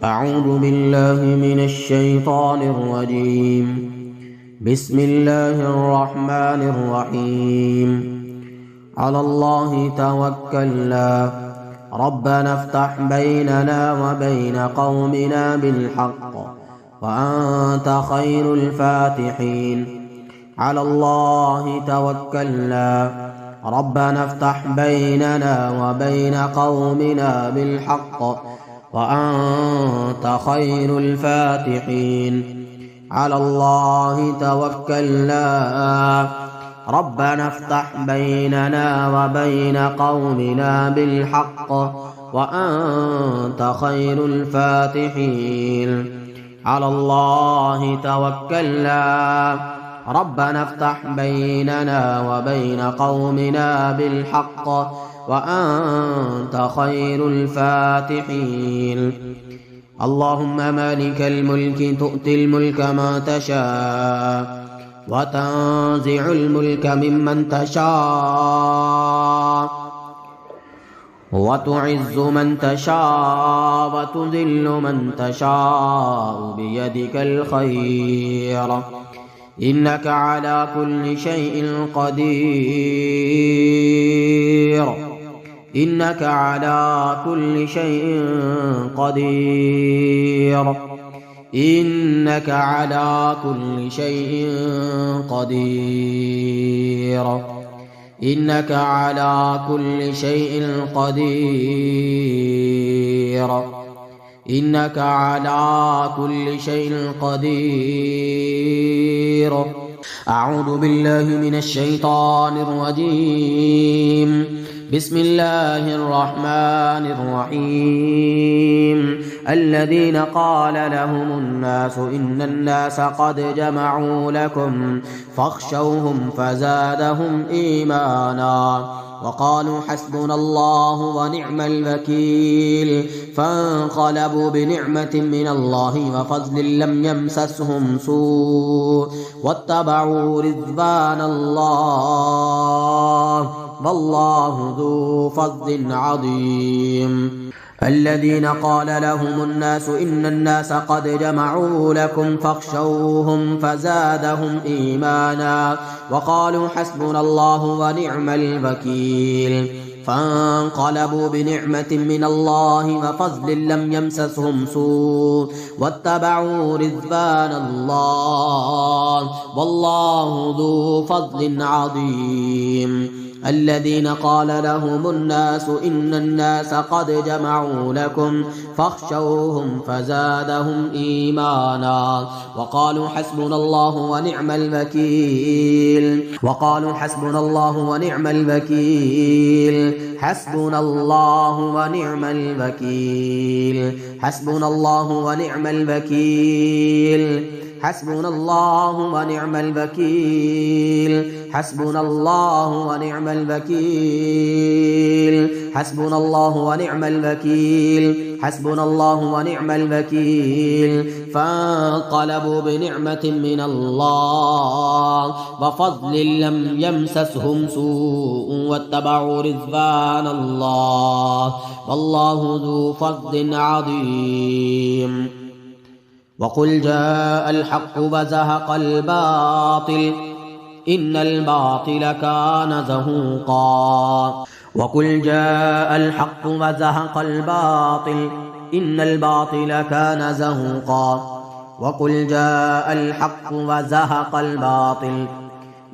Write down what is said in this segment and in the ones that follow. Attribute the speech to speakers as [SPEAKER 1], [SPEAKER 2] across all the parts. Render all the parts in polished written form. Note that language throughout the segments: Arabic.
[SPEAKER 1] أعوذ بالله من الشيطان الرجيم. بسم الله الرحمن الرحيم. على الله توكلنا ربنا افتح بيننا وبين قومنا بالحق وأنت خير الفاتحين. على الله توكلنا ربنا افتح بيننا وبين قومنا بالحق وأنت خير الفاتحين. على الله توكلنا ربنا افتح بيننا وبين قومنا بالحق وأنت خير الفاتحين. على الله توكلنا ربنا افتح بيننا وبين قومنا بالحق وأنت خير الفاتحين. اللهم مالك الملك تؤتي الملك من تشاء وتنزع الملك ممن تشاء وتعز من تشاء وتذل من تشاء بيدك الخير إنك على كل شيء قدير. إنك على كل شيء قدير. إنك على كل شيء قدير. إنك على كل شيء قدير. إنك على كل شيء قدير. أعوذ بالله من الشيطان الرجيم. بسم الله الرحمن الرحيم. الذين قال لهم الناس إن الناس قد جمعوا لكم فاخشوهم فزادهم إيمانا وقالوا حسبنا الله ونعم الوكيل فانقلبوا بنعمة من الله وفضل لم يمسسهم سوء واتبعوا رضوان الله والله ذو فضل عظيم. الذين قال لهم الناس إن الناس قد جمعوا لكم فاخشوهم فزادهم إيمانا وقالوا حسبنا الله ونعم الوكيل فانقلبوا بنعمة من الله وفضل لم يمسسهم سوء واتبعوا رضوان الله والله ذو فضل عظيم. الذين قال لهم الناس إن الناس قد جمعوا لكم فاخشوهم فزادهم إيمانا وقالوا حسبنا الله ونعم الوكيل وقالوا حسبنا الله ونعم الوكيل حسبنا الله ونعم الوكيل حسبنا الله ونعم الوكيل حسبنا الله ونعم الوكيل حسبنا الله ونعم الوكيل حسبنا الله ونعم الوكيل حسبنا الله ونعم الوكيل فانقلبوا بنعمة من الله وفضل لم يمسسهم سوء واتبعوا رضوان الله والله ذو فضل عظيم. وقل جاء الحق وزهق الباطل إن الباطل كان زهوقا. وقل جاء الحق وزهق الباطل إن الباطل كان زهوقا. وقل جاء الحق وزهق الباطل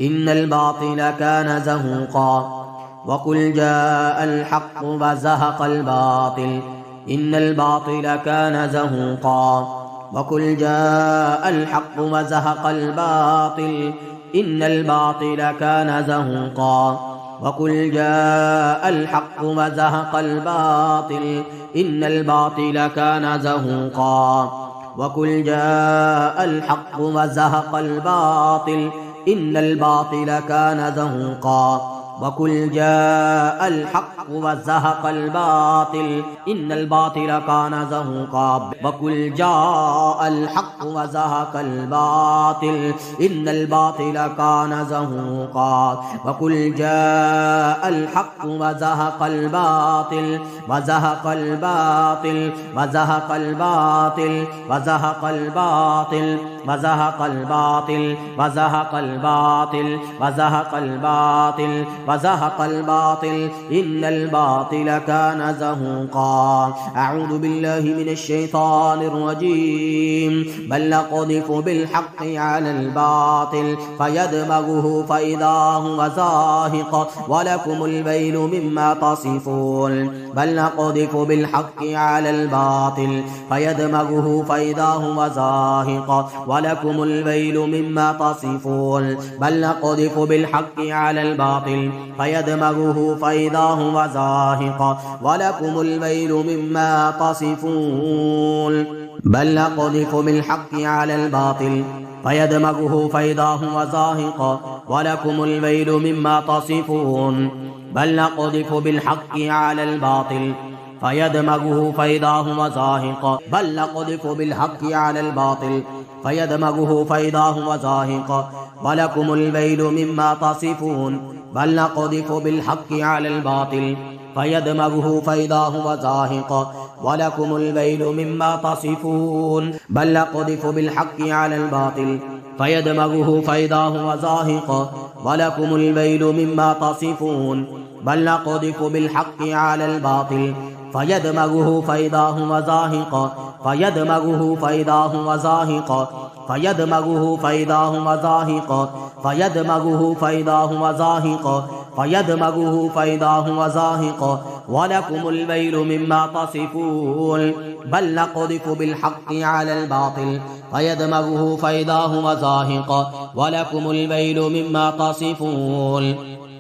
[SPEAKER 1] إن الباطل كان زهوقا. وقل جاء الحق وزهق الباطل إن الباطل كان زهوقا. وقل جاء الحق وزهق الباطل إن الباطل كان زهوقا. وقل جاء الحق وزهق الباطل إن الباطل كان زهوقا. وقل جاء الحق وزهق الباطل إن الباطل كان زهوقا. وقل جاء الحق وزهق الباطل إن الباطل كان زهوقا. وقل جاء الحق وزهق الباطل إن الباطل كان زهوقا. وقل جاء الحق وزهق الباطل وزهق الباطل وزهق الباطل وزهق الباطل وزهق الباطل وزهق الباطل وزهق الباطل وزهق الباطل إن الباطل كان زهوقا. أعوذ بالله من الشيطان الرجيم. بل نقذف بالحق على الباطل فيدمغه فإذا هو زاهق ولكم الويل مما تصفون. بل نقذف بالحق على الباطل فيدمغه فإذا هو زاهق ولكم الويل مما تصفون. بل نقذف بالحق على الباطل فيدمغه فإذا هو زاهق ولكم الويل مما تصفون. بل نقذف بالحق على الباطل فيدمغه فإذا هو زاهق ولكم الويل مما تصفون. بل نقذف بالحق على الباطل فيدمغه فإذا هو زاهق. بل نقذف بالحق على الباطل فيدمغه فإذا هو زاهق ولكم الويل مما تصفون. بل نقذف بالحق على الباطل فيدمغه فإذا هو زاهق ولكم الويل مما تصفون. بل نقذف بالحق على الباطل فيدمغه فإذا هو زاهق ولكم الويل مما تصفون. بل نقذف بالحق على الباطل فيدمغه فإذا هو زاهق فيدمغه فإذا هو زاهق فيدمغه فإذا هو زاهق فيدمغه فإذا هو زاهق فيدمغه فإذا هو زاهق ولكم الويل مما تصفون. بل نقذف بالحق على الباطل فيدمغه فإذا هو زاهق ولكم الويل مما تصفون.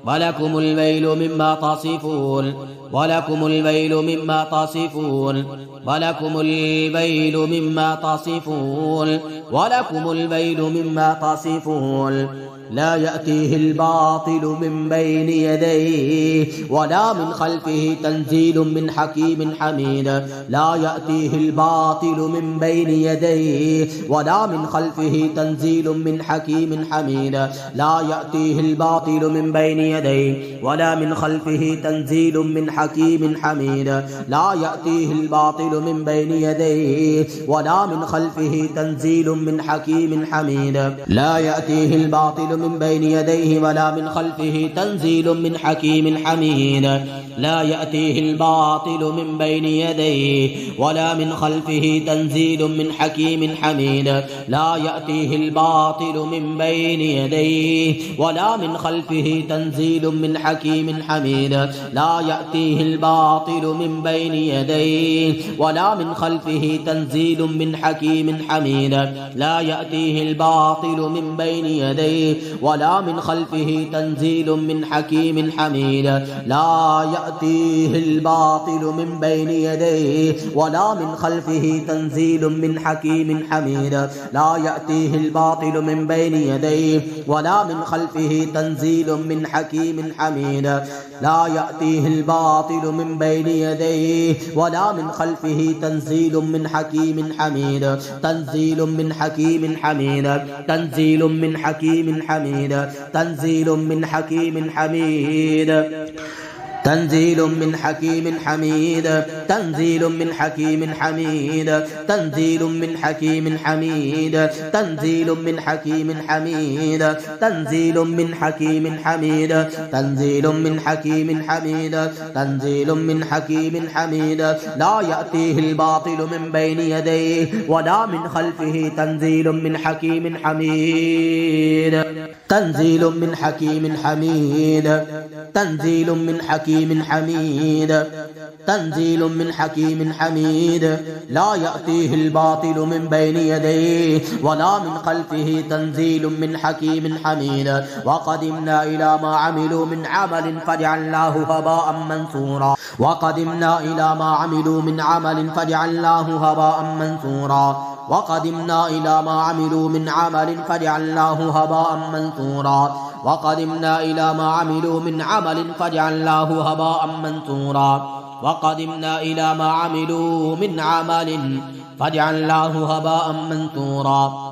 [SPEAKER 1] ولكم الويل مما تصفون. ولكم الويل مما تصفون. ولكم الويل مما تصفون. ولكم الويل مما تصفون. لا يأتيه الباطل من بين يديه ولا من خلفه تنزيل من حكيم حميد. لا يأتيه الباطل من بين يديه ولا من خلفه تنزيل من حكيم حميد. لا يأتيه الباطل من بين يديه ولا من خلفه تنزيل من حكيم حميد. لا يأتيه الباطل من بين يديه ولا من خلفه تنزيل من حكيم حميد. لا يأتيه الباطل من بين يديه ولا من خلفه تنزيل من حكيم حميد. لا يأتيه الباطل من بين يديه ولا من خلفه تنزيل من حكيم حميد. لا يأتيه الباطل من بين يديه ولا من خلفه تنزيل من حكيم حميد. لا يأتيه الباطل من بين يديه ولا من خلفه تنزيل من حكيم حميد. لا يأتيه الباطل من بين يديه ولا من خلفه تنزيل من حكيم حميد. لا يأتيه الباطل من بين يديه ولا من خلفه تنزيل من حكيم حميد. لا يأتيه الباطل من بين يديه ولا من خلفه تنزيل من حكيم حميد. لا يأتيه الباطل من بين يديه ولا من خلفه تنزيل من حكيم حميد. تنزيل من حكيم حميد. تنزيل من حكيم حميد. تنزيل من حكيم حميد. تنزيل من حكيم حميد. تنزيل من حكيم حميد. تنزيل من حكيم حميد. تنزيل من حكيم حميد. تنزيل من حكيم حميد. تنزيل من حكيم حميد. تنزيل من حكيم حميد. لا يأتيه الباطل من بين يديه ولا من خلفه تنزيل من حكيم حميد. تنزيل من حكيم حميد. تنزيل من حكيم حميد. تنزيل من حكيم حميد. لا يأتيه الباطل من بين يديه ولا من خلفه تنزيل من حكيم حميد. وقدمنا إلى ما عملوا من عمل فجعلناه هباء منثورا. وقدمنا إلى ما عملوا من عمل فجعلناه هباء منثورا. وقدمنا إلى ما عملوا من عمل فجعلناه هباء منثورا. وقدمنا إلى ما عملوا من عمل فجعلناه هباء منثورا. وقدمنا إلى ما عملوا من عمل فجعلناه هباء منثورا.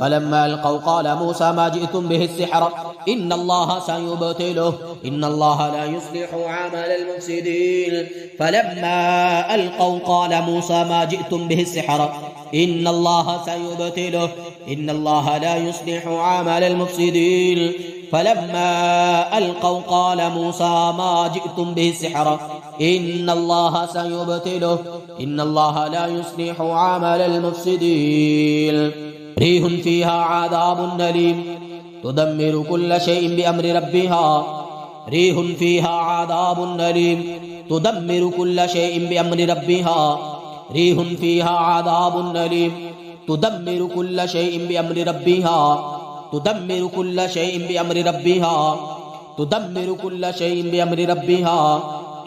[SPEAKER 1] فلما ألقوا قال موسى ما جئتم به السحر إن الله سيبطله إن الله لا يصلح عمل المفسدين. فلما ألقوا قال موسى ما جئتم به السحر إن الله سيبطله إن الله لا يصلح عمل المفسدين. فلما ألقوا قال موسى ما جئتم به السحر إن الله سيبطله إن الله لا يصلح عمل المفسدين. ريح فيها عذاب أليم تدمر كل شيء بأمر ربها ريح فيها عذاب أليم تدمر كل شيء بأمر ربها ريح فيها عذاب أليم تدمر كل شيء بأمر ربها تدمر كل شيء بأمر ربها تدمر كل شيء بأمر ربها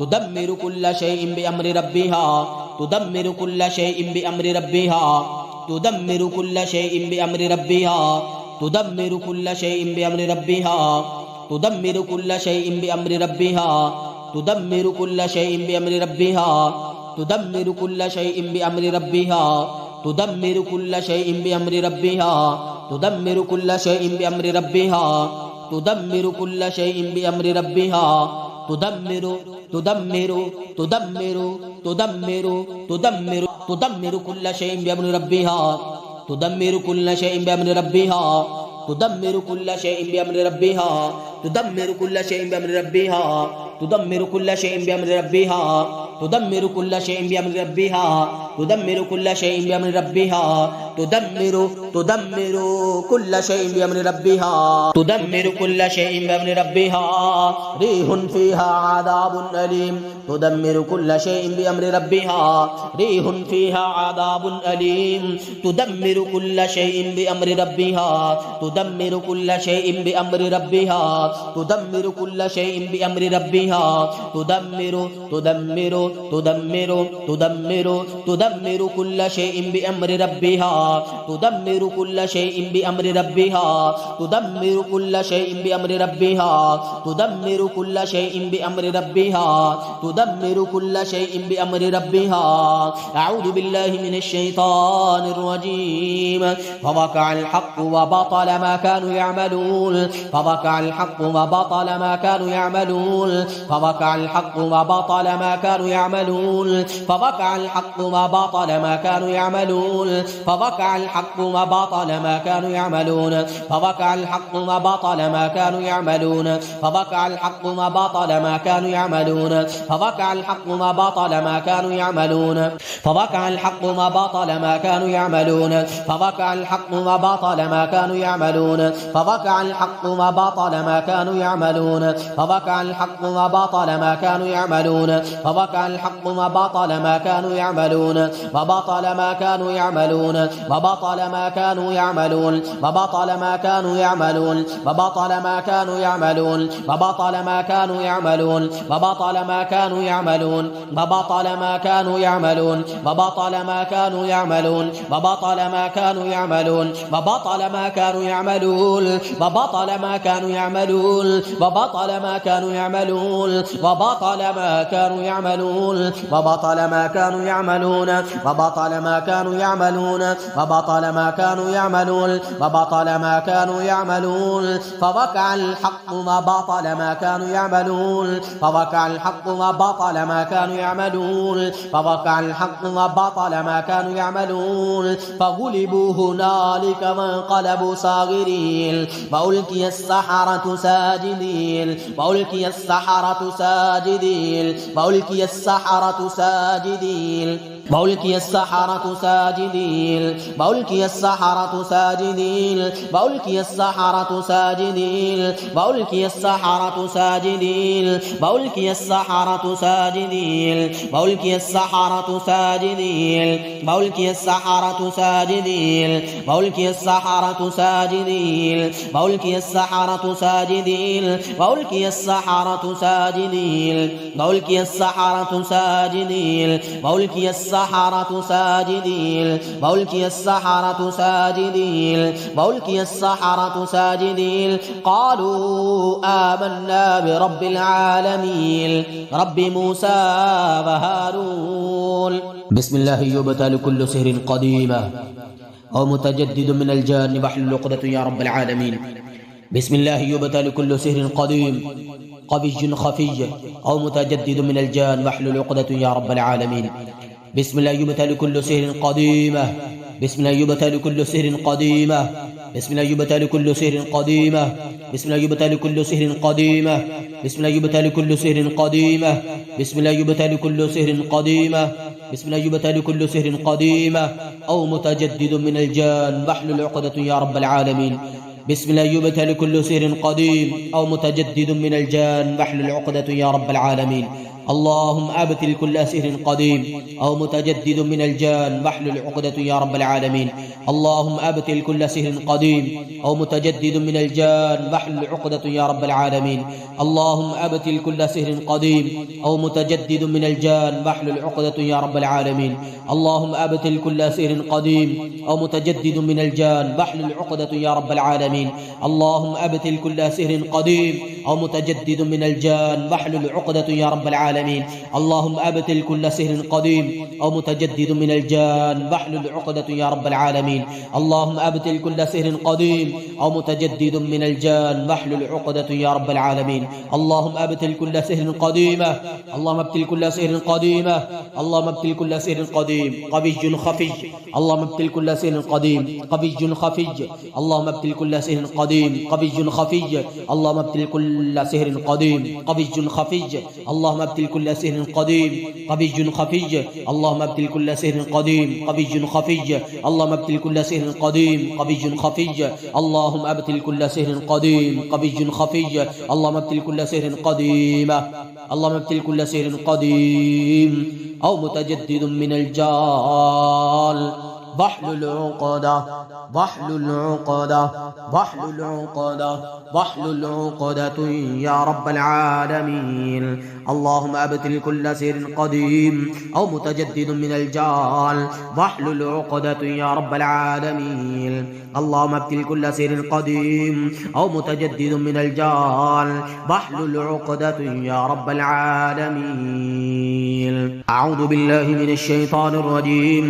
[SPEAKER 1] تدمر كل شيء بأمر ربها تدمر كل شيء بأمر ربها تدمر كل شيء بأمر ربها تدمر كل شيء بأمر ربها تدمر كل شيء بأمر ربها تدمر كل شيء بأمر ربها تدمر كل شيء بأمر ربها تدمر كل شيء بأمر ربها تدمر كل شيء بأمر ربها تدمر كل شيء بأمر ربها تدمر تدمر تدمر تدمر تدمر تدمر كل شيء بأمر ربها تدمر كل شيء بأمر ربها تدمر كل شيء بأمر ربها تدمر كل شيء بأمر ربها تدمر كل شيء بأمر ربها تدمر كل شيء بأمر ربها تدمر كل شيء بأمر ربها تدمر تدمر كل شيء بأمر ربها تدمر كل شيء بأمر ربها. ريح فيها عذاب أليم تدمر كل شيء بأمر ربها ريح فيها عذاب أليم تدمر كل شيء بأمر ربها تدمر كل شيء بأمر ربها تدمر كل شيء بأمر ربها تدمر تدمر تدمر تدمر تدمر كل شيء بأمر ربها تدمر كل شيء بأمر ربها تدمر كل شيء بأمر ربها تدمر كل شيء بأمر ربها تدمر كل شيء بأمر ربها. أعوذ بالله من الشيطان الرجيم. فوقع الحق وبطل ما كانوا يعملون فوقع الحق وبطل ما كانوا يعملون فوقع الحق وبطل ما كانوا يعملون فوقع الحق وبطل ما كانوا يعملون فوقع الحق وبطل ما كانوا يعملون فوقع الحق وبطل ما كانوا يعملون فوقع الحق وبطل ما كانوا يعملون فوقع الحق وبطل ما كانوا يعملون فوقع الحق وبطل ما كانوا يعملون فوقع الحق وبطل ما كانوا يعملون فوقع الحق وبطل ما كانوا يعملون فوقع الحق وبطل ما كانوا يعملون فوقع الحق وبطل ما كانوا يعملون وبطل ما كانوا يعملون وبطل ما كانوا يعملون وبطل ما كانوا يعملون وبطل ما كانوا يعملون وبطل ما كانوا يعملون وبطل ما كانوا يعملون وبطل ما كانوا يعملون وبطل ما كانوا يعملون وبطل ما كانوا يعملون وبطل ما كانوا يعملون وبطل ما كانوا يعملون وبطل ما كانوا يعملون وبطل ما كانوا يعملون وبطل ما كانوا يعملون وبطل ما كانوا يعملون وبطل ما كانوا يعملون وبطل ما كانوا يعملون فوقع الحق وبطل ما كانوا يعملون فوقع الحق وبطل ما كانوا يعملون فوقع الحق وبطل ما كانوا يعملون فغلبوا هنالك وانقلبوا صاغرين وألقي السحرة ساجدين وألقي السحرة ساجدين وألقي السحرة ساجدين وألقي السحرة ساجدين وألقي السحرة ساجدين وألقي السحرة ساجدين وألقي السحرة ساجدين وألقي السحرة ساجدين وألقي السحرة ساجدين وألقي السحرة ساجدين وألقي السحرة ساجدين وألقي السحرة ساجدين وألقي السحرة ساجدين وألقي السحرة ساجدين وألقي السحرة ساجدين وألقي السحرة ساجدين وألقي السحرة ساجدين قالوا آمنا برب العالمين رب موسى وهارون. بسم الله يبتل كل سحر قديم أو متجدد من الجان واحلل عقدة يا رب العالمين. بسم الله يبتل كل سحر قديم قبيج خفي أو متجدد من الجان واحلل عقدة يا رب العالمين. بسم الله يبتل كل سحر قديمة. بسم الله يبتل كل سحر قديمة. بسم الله يبتل كل سحر قديمة. بسم الله يبتل كل سحر قديمة. بسم الله يبتل كل سحر قديمة. بسم الله يبتل كل سحر قديمة. بسم الله يبتل كل سحر قديمة أو متجدد من الجان واحلل عقدة يا رب العالمين. بسم الله يبتل كل سحر قديم أو متجدد من الجان واحلل عقدة يا رب العالمين. اللهم أبتل كل سحر قديم أو متجدد من الجان واحلل عقدة يا رب العالمين. اللهم أبتل كل سحر قديم أو متجدد من الجان واحلل عقدة يا رب العالمين. اللهم أبتل كل سحر قديم أو متجدد من الجان واحلل عقدة يا رب العالمين. اللهم أبتل كل سحر قديم أو متجدد من الجان واحلل عقدة يا رب العالمين. اللهم أبتل كل سحر قديم أو متجدد من الجان واحلل عقدة يا رب العالمين. اللهم أبتل كل سحر قديم أو متجدد من الجان واحلل عقدة يا رب العالمين. اللهم أبتل كل سحر قديم أو متجدد من الجان واحلل عقدة يا رب العالمين. اللهم أبتل كل سحر قديمة. اللهم أبتل كل سحر قديمة. اللهم أبتل كل سحر قديم قبيج خفي. اللهم أبتل كل سحر قديم قبيج خفي. اللهم أبتل كل سحر قديم قبيج خفي. اللهم أبتل كل سحر قديم قبيج خفي. اللهم أبتل كل سحر قديم قبيج خفي. اللهم أبتل كل سحر قديم قبيج خفي. اللهم أبتل كل سحر قديم قبيج خفي. اللهم أبتل كل سحر قديم قبيج خفي. اللهم أبتل كل سحر قديم. اللهم أبتل كل سحر قديم أو متجدد من الجان واحلل عقدة واحلل عقدة واحلل عقدة واحلل عقدة يا رب العالمين. اللهم أبتل كل سحر قديم أو متجدد من الجان واحلل عقدة يا رب العالمين. اللهم أبتل كل سحر قديم أو متجدد من الجان واحلل عقدة يا رب العالمين. أعوذ بالله من الشيطان الرجيم.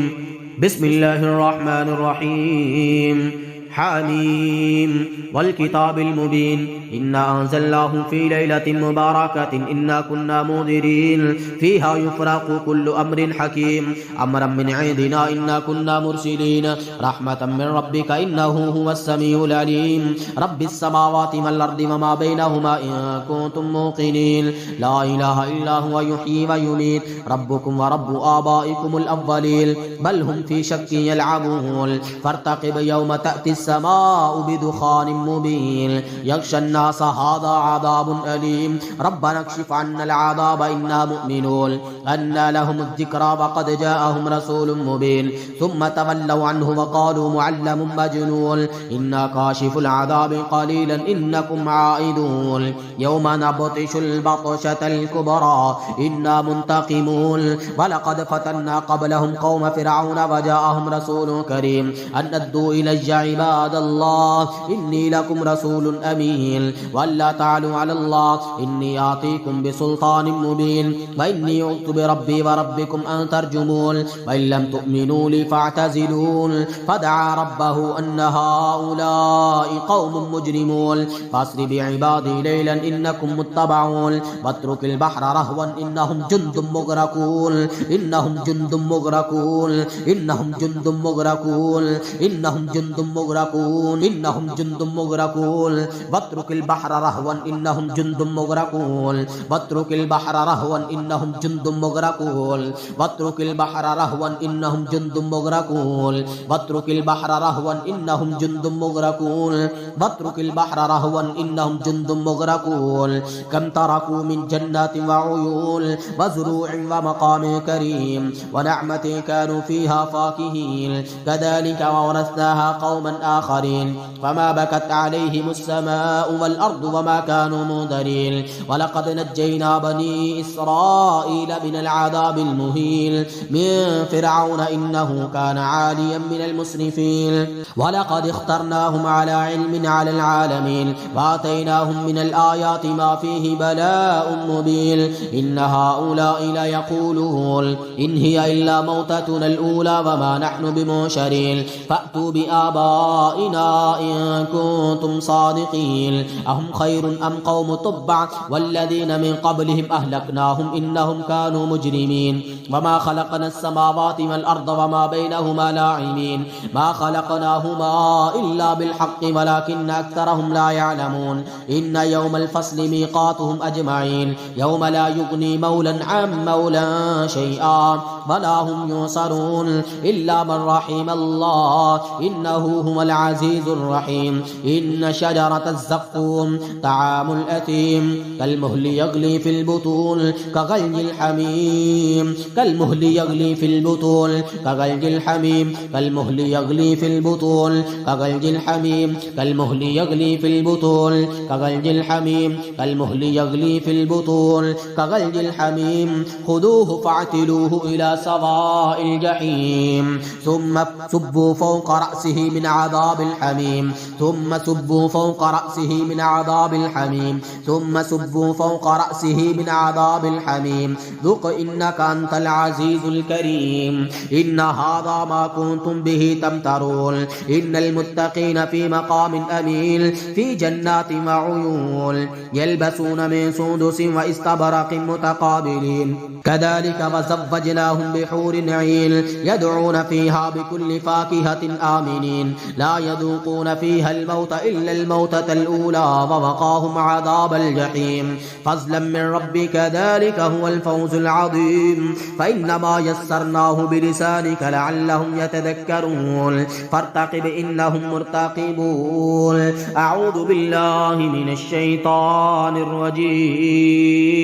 [SPEAKER 1] بسم الله الرحمن الرحيم. حميم والكتاب المبين إنا أنزلناه في ليلة مباركة إنا كنا منذرين فيها يفرق كل أمر حكيم أمرا من عندنا إنا كنا مرسلين رحمة من ربك إنه هو السميع العليم. رب السماوات والأرض وما بينهما إن كنتم موقنين لا إله إلا هو يحيي ويميت ربكم ورب آبائكم الأولين بل هم في شك يلعبون فارتقب يوم تأتي السماء بدخان مبين يغشى الناس هذا عذاب أليم ربنا اكشف عنا العذاب إنا مؤمنون أنى لهم الذكرى وقد جاءهم رسول مبين ثم تولوا عنه وقالوا معلم مجنون إنا كاشف العذاب قليلا إنكم عائدون يوم نبطش البطشة الكبرى إنا منتقمون ولقد فتنا قبلهم قوم فرعون وجاءهم رسول كريم أن ادوا إلي عباد الله إني لكم رسول أمين ولا تعلوا على الله إني آتيكم بسلطان مبين وإني عذت بربي وربكم أن ترجمون وإن لم تؤمنوا لي فاعتزلون فدعا ربه أن هؤلاء قوم مجرمون فأسر بعبادي ليلا إنكم متبعون واترك البحر رهوا إنهم جند مغرقون إنهم جند مغرقون إنهم جند مغرقون إنهم جند مغرقون إنهم جند مغرقون واترك البحر رهوا إنهم جند مغرقون واترك البحر رهوا إنهم جند مغرقون واترك البحر رهوا إنهم جند مغرقون واترك البحر رهوا إنهم جند مغرقون واترك البحر رهوا إنهم جند مغرقون كم تركوا من جنات وعيون وزروع ومقام كريم ونعمة كانوا فيها فاكهين كذلك وورثناها قوما آخرين فما بكت عليهم السماء والأرض وما كانوا منذرين ولقد نجينا بني إسرائيل من العذاب المهين من فرعون إنه كان عاليا من المسرفين ولقد اخترناهم على علم على العالمين وآتيناهم من الآيات ما فيه بلاء مبين إن هؤلاء ليقولون إن هي إلا موتتنا الأولى وما نحن بمنشرين فأتوا بآبائنا إن كنتم صادقين أهم خير أم قوم تبع والذين من قبلهم أهلكناهم إنهم كانوا مجرمين وما خلقنا السماوات والأرض وما بينهما لاعبين ما خلقناهما إلا بالحق ولكن أكثرهم لا يعلمون إن يوم الفصل ميقاتهم أجمعين يوم لا يغني مولا عن مولا شيئا ولا هم ينصرون إلا من رحم الله إنه هو العزيز الرحيم إن شجرة الزقوم طعام الأثيم كالمهل يغلي في البطون كغلي الحميم كالمهل يغلي في البطون كغلي الحميم كالمهل يغلي في البطون كغلي الحميم كالمهل يغلي في البطون كغلي الحميم كالمهل يغلي في البطون كغلي الحميم خذوه فاعتلوه إلى سواء الجحيم ثم صبوا فوق رأسه من عذاب الحميم ثم صبوا فوق رأسه من عذاب الحميم ثم صبوا فوق رأسه من عذاب الحميم ذق إنك أنت العزيز الكريم إن هذا ما كنتم به تمترون إن المتقين في مقام أمين في جنات وعيون يلبسون من سندس واستبرق متقابلين كذلك وزوجناهم بحور عين يدعون فيها بكل فاكهة آمنين لا يذوقون فيها الموت إلا الموتة الأولى ووقاهم عذاب الجحيم فضلا من ربك ذلك هو الفوز العظيم فإنما يسرناه بلسانك لعلهم يتذكرون فارتقب إنهم مرتقبون أعوذ بالله من الشيطان الرجيم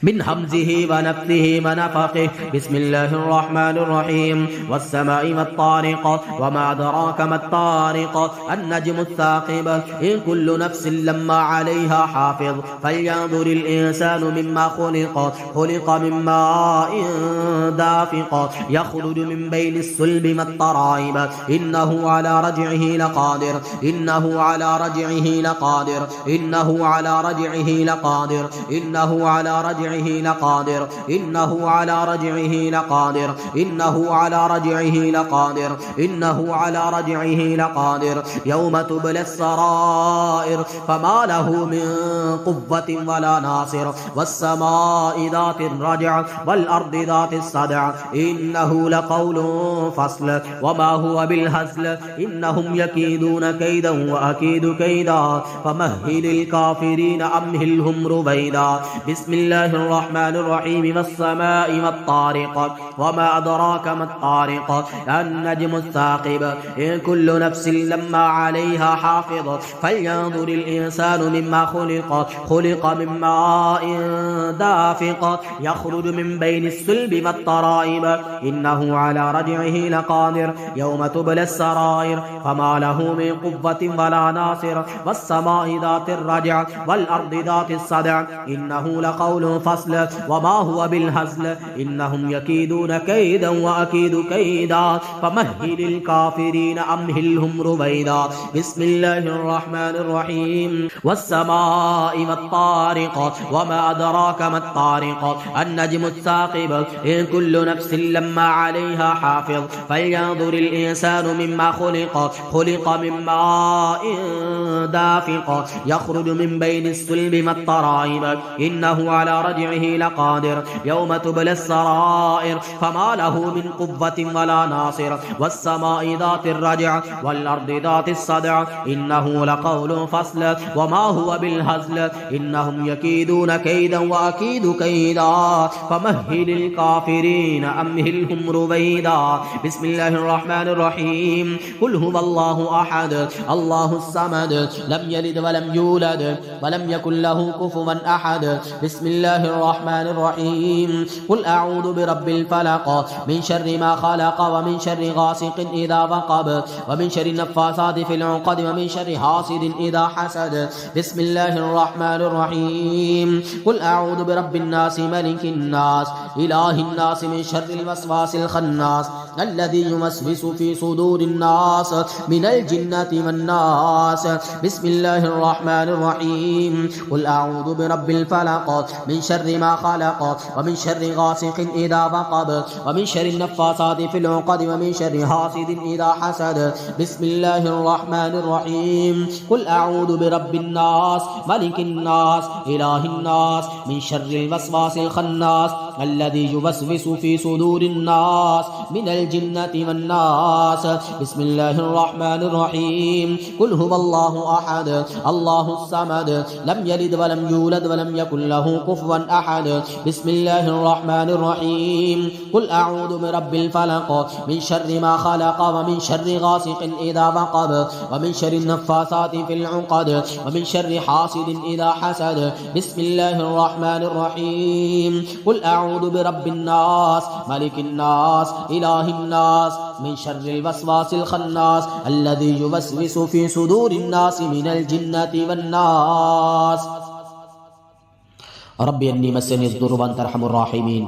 [SPEAKER 1] من همزه ونفثه ونفخه بسم الله الرحمن الرحيم والسماء والطارق وما أدراك ما الطارق النجم الثاقب إن كل نفس لما عليها حافظ فلينظر الإنسان مما خلق من ماء دافق يخرج من بين الصلب والترائب إنه على رجعه لقادر إنه على رجعه لقادر إنه على رجعه لقادر إنه على رجعه لقادر إنه على رجعه لقادر إنه على رجعه لقادر إنه على رجعه لقادر يوم تبلى السرائر فما له من قوة ولا ناصر والسماء ذات الرجع والأرض ذات الصدع إنه لقول فصل وما هو بالهزل إنهم يكيدون كيدا وأكيد كيدا فمهل الكافرين أمهلهم رويدا بسم الله الرحمن الرحيم والسماء والطارق وما أدراك ما الطارق النجم الثاقب إن كل نفس لما عليها حافظ فلينظر الإنسان مما خلق من ماء دافق يخرج من بين الصلب والترائب إنه على رجعه لقادر يوم تبلى السرائر فما له من قوة ولا ناصر والسماء ذات الرجع والأرض ذات الصدع إنه لقول فصل وما هو بالهزل إنهم يكيدون كيدا وأكيد كيدا فمهل الكافرين أمهلهم رويدا بسم الله الرحمن الرحيم والسماء والطارق وما أدراك ما الطارق النجم الثاقب إن كل نفس لما عليها حافظ فلينظر الإنسان مما خلق من ماء دافق يخرج من بين الصلب والترائب إنه على رجعه لقادر يوم تبلى السرائر فما له من قوة ولا ناصر والسماء ذات الرجع والأرض ذات الصدع إنه لقول فصل وما هو بالهزل إنهم يكيدون كيدا وأكيد كيدا فمهل الكافرين أمهلهم رويدا بسم الله الرحمن الرحيم قل هو الله أحد الله الصمد لم يلد ولم يولد ولم يكن له كفوا أحد بسم الله الرحمن الرحيم قل أعوذ برب الفلق من شر ما خلق ومن شر غاسق إذا وقب ومن شر النفاثات في العقد ومن شر حاسد إذا حسد بسم الله الرحمن الرحيم قل أعوذ برب الناس ملك الناس إله الناس من شر الوسواس الخناس الذي يوسوس في صدور الناس من الجنة والناس بسم الله الرحمن الرحيم قل أعوذ برب الفلق من شر ما خلق ومن شر غاسق إذا وقب ومن شر النفاثات في العقد ومن شر حاسد إذا حسد بسم الله الرحمن الرحيم قل أعوذ برب الناس ملك الناس إله الناس من شر الوسواس الخناس الذي يوسوس في صدور الناس من الجنة والناس بسم الله الرحمن الرحيم قل هو الله أحد الله الصمد لم يلد ولم يولد ولم يكن له كفوا أحد بسم الله الرحمن الرحيم قل أعوذ برب الفلق من شر ما خلق ومن شر غاسق إذا وقب ومن شر النفاثات في العقد ومن شر حاسد إذا حسد بسم الله الرحمن الرحيم قل أعوذ برب الناس ملك الناس إله الناس من شر الوسواس الخناس الذي يوسوس في صدور الناس من الجنة والناس ربي أني مسني الضر وأنت أرحم الراحمين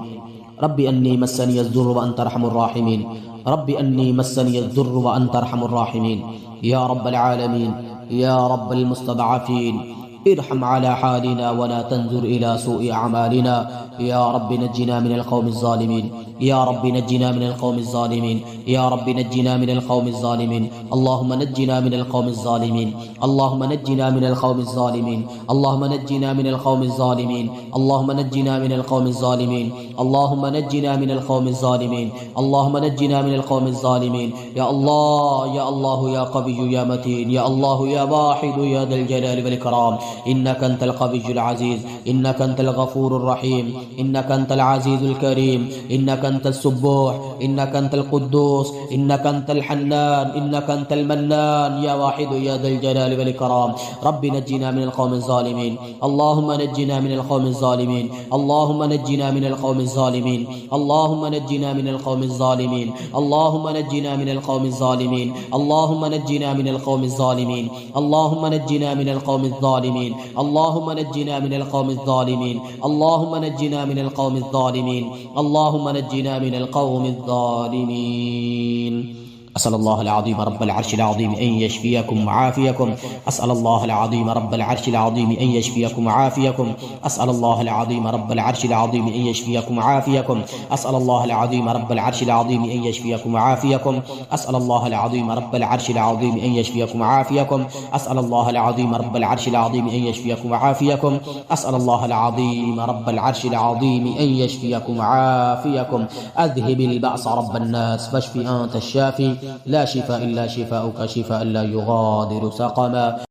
[SPEAKER 1] ربي أني مسني الضر وأنت أرحم الراحمين ربي أني مسني الضر وأنت أرحم الراحمين يا رب العالمين يا رب المستضعفين ارحم على حالنا ولا تنظر إلى سوء أعمالنا يا رب نجنا من القوم الظالمين يا رب نجنا من القوم الظالمين يا رب نجنا من القوم الظالمين اللهم نجنا من القوم الظالمين اللهم نجنا من القوم الظالمين اللهم نجنا من القوم الظالمين اللهم نجنا من القوم الظالمين اللهم نجنا من القوم الظالمين اللهم نجنا من القوم الظالمين يا الله يا الله يا قوي يا متين يا الله يا واحد يا ذا الجلال والإكرام إنك أنت القوي العزيز إنك أنت الغفور الرحيم إنك أنت العزيز الكريم إنك أنت السبوح إنك أنت القدوس إنك أنت الحنان إنك أنت المنان يا واحد يا ذا الجلال والإكرام رب نجنا من القوم الظالمين اللهم نجنا من القوم الظالمين اللهم نجنا من القوم الظالمين اللهم نجنا من القوم الظالمين اللهم نجنا من القوم الظالمين اللهم نجنا من القوم الظالمين اللهم نجنا من القوم الظالمين اللهم نجنا من القوم الظالمين اللهم نجنا من القوم الظالمين اللهم نجنا من القوم الظالمين أسأل الله العظيم رب العرش العظيم أن يشفيكم وعافيكم أسأل الله العظيم رب العرش العظيم أن يشفيكم وعافيكم أسأل الله العظيم رب العرش العظيم أن يشفيكم وعافيكم أسأل الله العظيم رب العرش العظيم أن يشفيكم وعافيكم أسأل الله العظيم رب العرش العظيم أن يشفيكم وعافيكم أسأل الله العظيم رب العرش العظيم أن يشفيكم وعافيكم أسأل الله العظيم رب العرش العظيم أن يشفيكم وعافيكم أذهب البأس رب الناس فاشف أنت الشافي لا شفاء إلا شفاؤك شفاء لا يغادر سقما.